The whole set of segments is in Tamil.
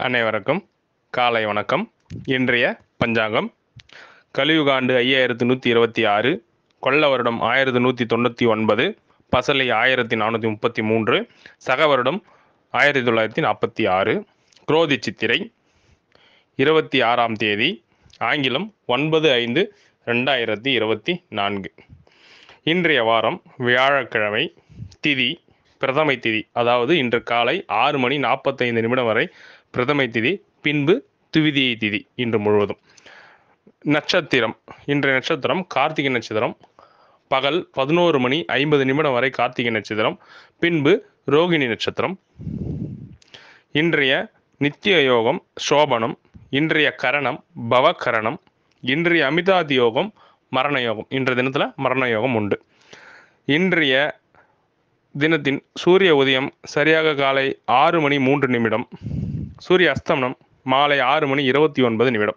அனைவருக்கும் காலை வணக்கம். இன்றைய பஞ்சாங்கம் கலியுக ஆண்டு 5126, கொல்ல வருடம் 1199, பசலை 1433, சக வருடம் 1946, குரோதி சித்திரை 26ஆம் தேதி, ஆங்கிலம் 9/5/2024. இன்றைய வாரம் வியாழக்கிழமை. திதி பிரதமை திதி, அதாவது இன்று காலை 6:45 வரை பிரதமை திதி, பின்பு துவிதியை திதி இன்று முழுவதும். நட்சத்திரம், இன்றைய நட்சத்திரம் கார்த்திகை நட்சத்திரம். பகல் 11:50 வரை கார்த்திகை நட்சத்திரம், பின்பு ரோகிணி நட்சத்திரம். இன்றைய நித்திய யோகம் சோபனம். இன்றைய கரணம் பவகரணம். இன்றைய அமிதாதி யோகம் மரண யோகம். இன்றைய தினத்தில் மரண யோகம் உண்டு. இன்றைய தினத்தின் சூரிய உதயம் சரியாக காலை 6:03. சூரிய அஸ்தமனம் மாலை 6:29.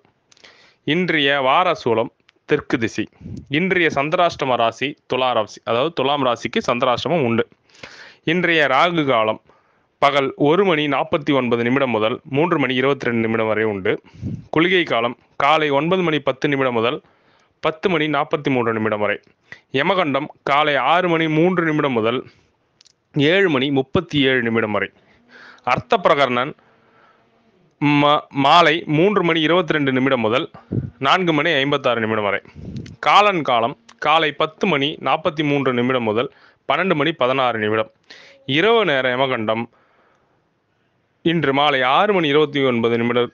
இன்றைய வார சூலம் தெற்கு திசை. இன்றைய சந்திராஷ்டம ராசி துலா ராசி, அதாவது துலாம் ராசிக்கு சந்திராஷ்டமம் உண்டு. இன்றைய ராகு காலம் பகல் 1:49 முதல் 3:22 வரை உண்டு. குளிகை காலம் காலை 9:10 முதல் 10:43 வரை. யமகண்டம் காலை 6:03 முதல் 7:37 வரை. அர்த்த பிரகரணன் மாலை 3:22 முதல் 4:56 வரை. காலன் காலம் காலை 10:43 முதல் 12:16. இரவு நேர யமகண்டம் இன்று மாலை 6:29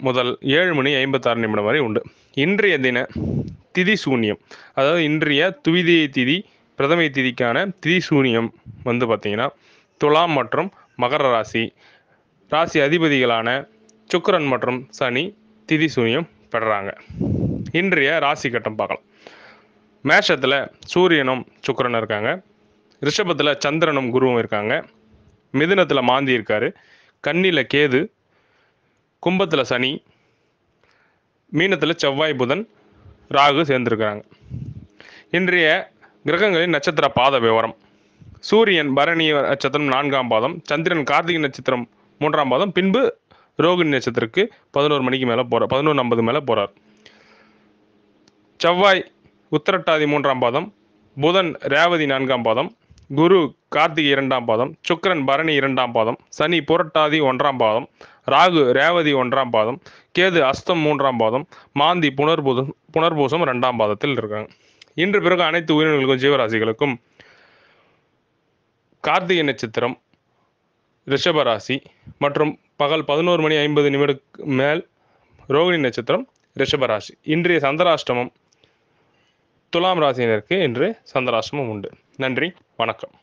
முதல் 7:56 வரை உண்டு. இன்றைய தின திதி சூன்யம், அதாவது இன்றைய துவிதியை திதி பிரதமை திதிக்கான திதி சூன்யம் பார்த்தீங்கன்னா துலாம் மற்றும் மகர ராசி அதிபதிகளான சுக்கிரன் மற்றும் சனி திதி சூன்யம் பெறுறாங்க. இன்றைய ராசி கட்டம் பார்க்கலாம். மேஷத்தில் சூரியனும் சுக்கிரனும் இருக்காங்க. ரிஷபத்தில் சந்திரனும் குருவும் இருக்காங்க. மிதுனத்தில் மாந்தி இருக்காரு. கன்னியில் கேது. கும்பத்தில் சனி. மீனத்தில் செவ்வாய் புதன் ராகு சேர்ந்திருக்கிறாங்க. இன்றைய கிரகங்களின் நட்சத்திர பாத விவரம். சூரியன் பரணி நட்சத்திரம் 4ஆம் பாதம், சந்திரன் கார்த்திகை நட்சத்திரம் 3ஆம் பாதம், பின்பு ரோகிணி நட்சத்திரத்துக்கு 11:50 மேலே போகிறார். செவ்வாய் உத்திரட்டாதி 3ஆம் பாதம், புதன் ரேவதி 4ஆம் பாதம், குரு கார்த்திகை 2ஆம் பாதம், சுக்கிரன் பரணி 2ஆம் பாதம், சனி புரட்டாதி 1ஆம் பாதம், ராகு ரேவதி 1ஆம் பாதம், கேது அஸ்தம் 3ஆம் பாதம், மாந்தி புனர்பூசம் 2ஆம் பாதத்தில் இருக்காங்க. இன்று பிறகு அனைத்து உயிரினங்களுக்கும் ஜீவராசிகளுக்கும் கார்த்திகை நட்சத்திரம் ரிஷபராசி மற்றும் பகல் 11:50 மேல் ரோகிணி நட்சத்திரம் ரிஷபராசி. இன்றைய சந்திராஷ்டமம் துலாம் ராசியினருக்கு இன்று சந்திராஷ்டமம் உண்டு. நன்றி, வணக்கம்.